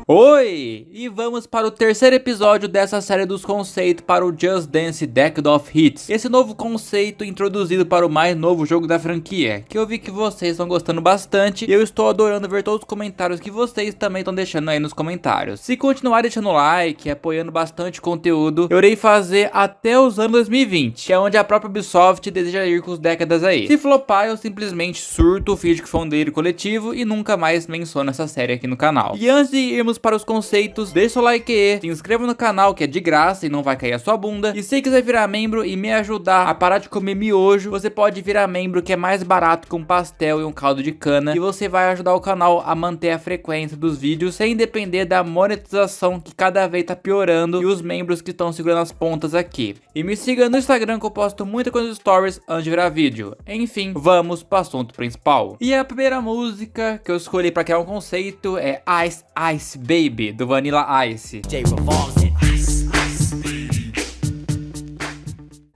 Oi! E vamos para o terceiro episódio dessa série dos conceitos para o Just Dance Decade of Hits. Esse novo conceito introduzido para o mais novo jogo da franquia, que eu vi que vocês estão gostando bastante e eu estou adorando ver todos os comentários que vocês também estão deixando aí nos comentários. Se continuar deixando like e apoiando bastante o conteúdo, eu irei fazer até os anos 2020, que é onde a própria Ubisoft deseja ir com os décadas aí. Se flopar, eu simplesmente surto, finge que foi um delírio coletivo e nunca mais menciono essa série aqui no canal. E antes de irmos para os conceitos, deixa o like aí, se inscreva no canal que é de graça e não vai cair a sua bunda. E se quiser virar membro e me ajudar a parar de comer miojo, você pode virar membro, que é mais barato que um pastel e um caldo de cana. E você vai ajudar o canal a manter a frequência dos vídeos sem depender da monetização que cada vez tá piorando e os membros que estão segurando as pontas aqui. E me siga no Instagram que eu posto muita coisa nos stories antes de virar vídeo. Enfim, vamos para o assunto principal. E a primeira música que eu escolhi para criar um conceito é Ice Ice Baby, do Vanilla Ice.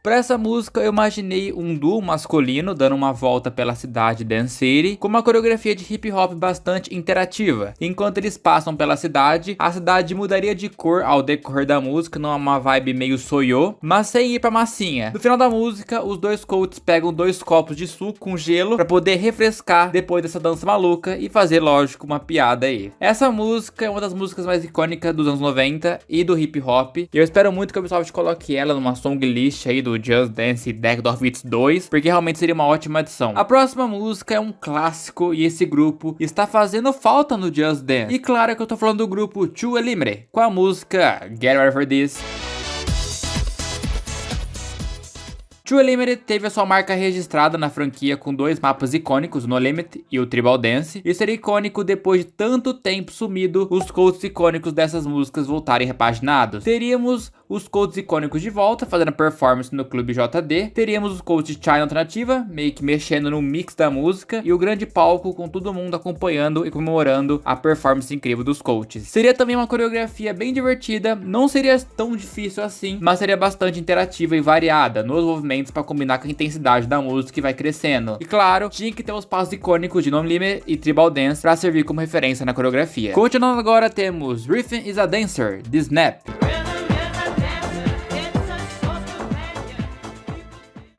Para essa música eu imaginei um duo masculino dando uma volta pela cidade Dance City, com uma coreografia de hip hop bastante interativa. Enquanto eles passam pela cidade, a cidade mudaria de cor ao decorrer da música, numa vibe meio soyo, mas sem ir pra massinha. No final da música, os dois coaches pegam 2 copos de suco com gelo para poder refrescar depois dessa dança maluca e fazer, lógico, uma piada aí. Essa música é uma das músicas mais icônicas dos anos 90 e do hip hop, e eu espero muito que a Ubisoft coloque ela numa song list aí do Just Dance Decade of Hits 2, porque realmente seria uma ótima adição. A próxima música é um clássico e esse grupo está fazendo falta no Just Dance. E claro que eu tô falando do grupo Two Elimre, com a música Get Ready For This. True Limit teve a sua marca registrada na franquia com 2 mapas icônicos, No Limit e o Tribal Dance, e seria icônico depois de tanto tempo sumido os codes icônicos dessas músicas voltarem repaginados. Teríamos os codes icônicos de volta, fazendo performance no Clube JD, teríamos os codes de China alternativa, meio que mexendo no mix da música, e o grande palco com todo mundo acompanhando e comemorando a performance incrível dos coaches. Seria também uma coreografia bem divertida, não seria tão difícil assim, mas seria bastante interativa e variada nos movimentos para combinar com a intensidade da música que vai crescendo. E claro, tinha que ter os passos icônicos de No Limit e Tribal Dance para servir como referência na coreografia. Continuando agora, temos Rhythm is a Dancer, The Snap.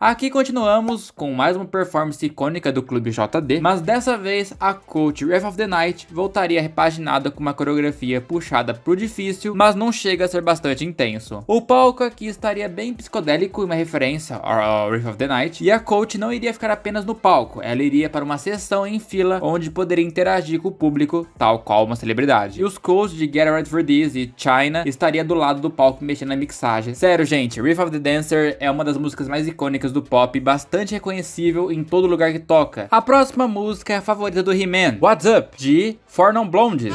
Aqui continuamos com mais uma performance icônica do Clube JD, mas dessa vez a coach Wrath of the Night voltaria repaginada com uma coreografia puxada pro difícil, mas não chega a ser bastante intenso. O palco aqui estaria bem psicodélico, uma referência ao Wrath of the Night, e a coach não iria ficar apenas no palco, ela iria para uma sessão em fila onde poderia interagir com o público, tal qual uma celebridade. E os coaches de Get Ready For This e China estaria do lado do palco mexendo na mixagem. Sério, gente, Wrath of the Dancer é uma das músicas mais icônicas do pop, bastante reconhecível em todo lugar que toca. A próxima música é a favorita do He-Man, What's Up, de Four Non Blondes.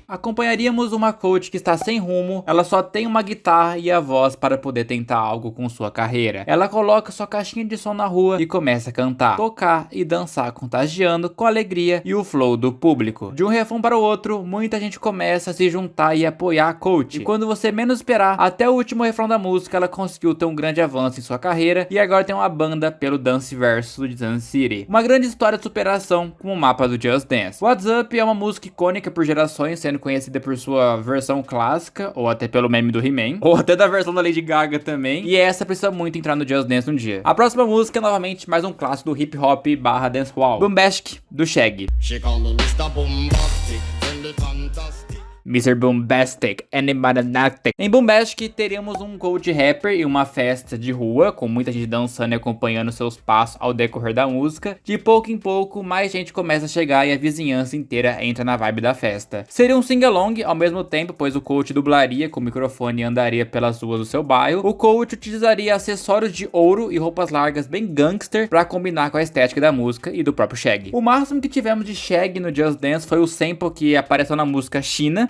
Acompanharíamos uma coach que está sem rumo, ela só tem uma guitarra e a voz para poder tentar algo com sua carreira. Ela coloca sua caixinha de som na rua e começa a cantar, tocar e dançar, contagiando com a alegria e o flow do público. De um refrão para o outro, muita gente começa a se juntar e apoiar a coach. E quando você menos esperar, até o último refrão da música, ela conseguiu ter um grande avanço em sua carreira e agora tem uma banda pelo Dance Verso de Dance City. Uma grande história de superação como o mapa do Just Dance. What's Up é uma música icônica por gerações, sendo conhecida por sua versão clássica, ou até pelo meme do He-Man, ou até da versão da Lady Gaga também, e essa precisa muito entrar no Just Dance um dia. A próxima música é novamente mais um clássico do hip hop barra dancehall, Bombastic, do Shaggy. Mr. Bombastic, Animanatic. Em Bombastic teríamos um coach rapper e uma festa de rua, com muita gente dançando e acompanhando seus passos ao decorrer da música. De pouco em pouco, mais gente começa a chegar e a vizinhança inteira entra na vibe da festa. Seria um sing-along ao mesmo tempo, pois o coach dublaria com o microfone e andaria pelas ruas do seu bairro. O coach utilizaria acessórios de ouro e roupas largas bem gangster para combinar com a estética da música e do próprio Shaggy. O máximo que tivemos de Shaggy no Just Dance foi o sample que apareceu na música China.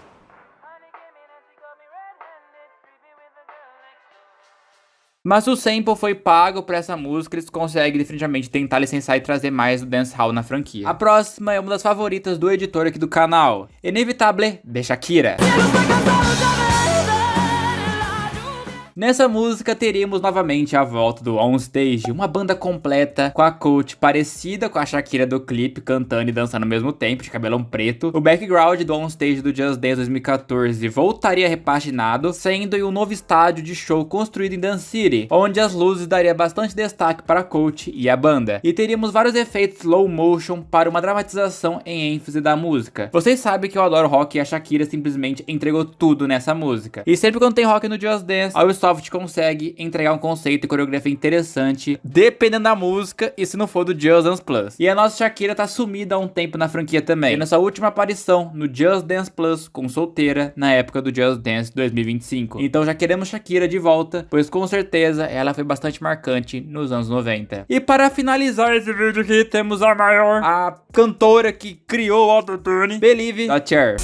Mas o sample foi pago pra essa música, eles conseguem definitivamente tentar licenciar e trazer mais do dancehall na franquia. A próxima é uma das favoritas do editor aqui do canal, Inevitable, de Shakira. Nessa música teríamos novamente a volta do On Stage, uma banda completa com a coach parecida com a Shakira do clipe, cantando e dançando ao mesmo tempo, de cabelão preto. O background do On Stage do Just Dance 2014 voltaria repaginado, sendo em um novo estádio de show construído em Dance City, onde as luzes daria bastante destaque para a coach e a banda. E teríamos vários efeitos slow motion para uma dramatização em ênfase da música. Vocês sabem que eu adoro rock e a Shakira simplesmente entregou tudo nessa música. E sempre quando tem rock no Just Dance, a Ubisoft consegue entregar um conceito e coreografia interessante, dependendo da música e se não for do Just Dance Plus. E a nossa Shakira tá sumida há um tempo na franquia também, tendo sua última aparição no Just Dance Plus com solteira na época do Just Dance 2025. Então já queremos Shakira de volta, pois com certeza ela foi bastante marcante nos anos 90. E para finalizar esse vídeo aqui, temos a cantora que criou o autotune, Believe, da Cher.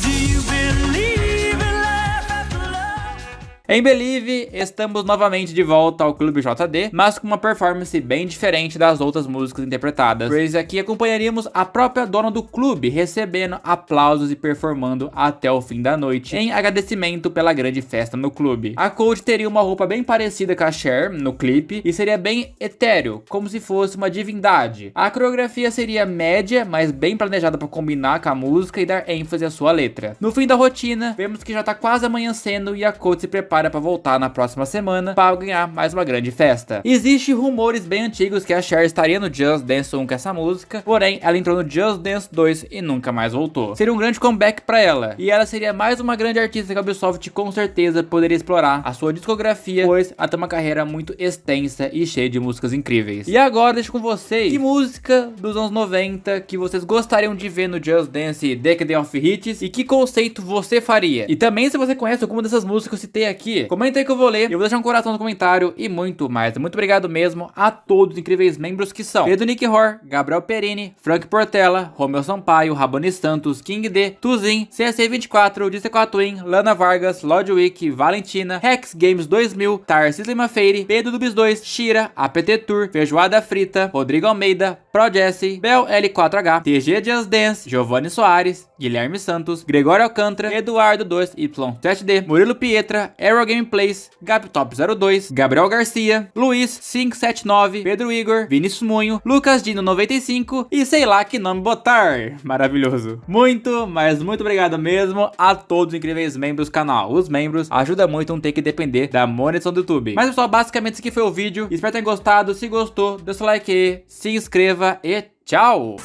Em Believe, estamos novamente de volta ao Clube JD, mas com uma performance bem diferente das outras músicas interpretadas, pois aqui acompanharíamos a própria dona do clube recebendo aplausos e performando até o fim da noite, em agradecimento pela grande festa no clube. A coach teria uma roupa bem parecida com a Cher no clipe e seria bem etéreo, como se fosse uma divindade. A coreografia seria média, mas bem planejada para combinar com a música e dar ênfase à sua letra. No fim da rotina, vemos que já tá quase amanhecendo e a coach se prepara para voltar na próxima semana para ganhar mais uma grande festa. Existem rumores bem antigos que a Cher estaria no Just Dance 1 com essa música, porém ela entrou no Just Dance 2 e nunca mais voltou. Seria um grande comeback para ela, e ela seria mais uma grande artista que a Ubisoft com certeza poderia explorar a sua discografia, pois ela tem uma carreira muito extensa e cheia de músicas incríveis. E agora deixo com vocês que música dos anos 90 que vocês gostariam de ver no Just Dance Decade of Hits e que conceito você faria. E também se você conhece alguma dessas músicas que eu citei aqui, comenta aí que eu vou ler, eu vou deixar um coração no comentário e muito mais. Muito obrigado mesmo a todos os incríveis membros que são Pedro Nick Hor, Gabriel Perini, Frank Portela, Romeu Sampaio, Raboni Santos, King D, Tuzin, CSC24, DC4 Win, Lana Vargas, Lodwick, Valentina, Rex Games 2000, Tarcísio Lima Feire, Pedro Dubis 2, Shira, APT Tour, Feijoada Frita, Rodrigo Almeida, Pro Jesse, Bel L4H, TG Just Dance, Giovanni Soares, Guilherme Santos, Gregório Alcântara, Eduardo 2Y7D, Murilo Pietra, Aero Gameplays, GabTop02, Gabriel Garcia, Luiz 579, Pedro Igor, Vinícius Munho, Lucas Dino 95 e sei lá que nome botar. Maravilhoso. Muito, mas muito obrigado mesmo a todos os incríveis membros do canal. Os membros ajudam muito, não ter que depender da monetização do YouTube. Mas pessoal, basicamente esse aqui foi o vídeo. Espero que tenham gostado. Se gostou, deixa o like aí, se inscreva e tchau!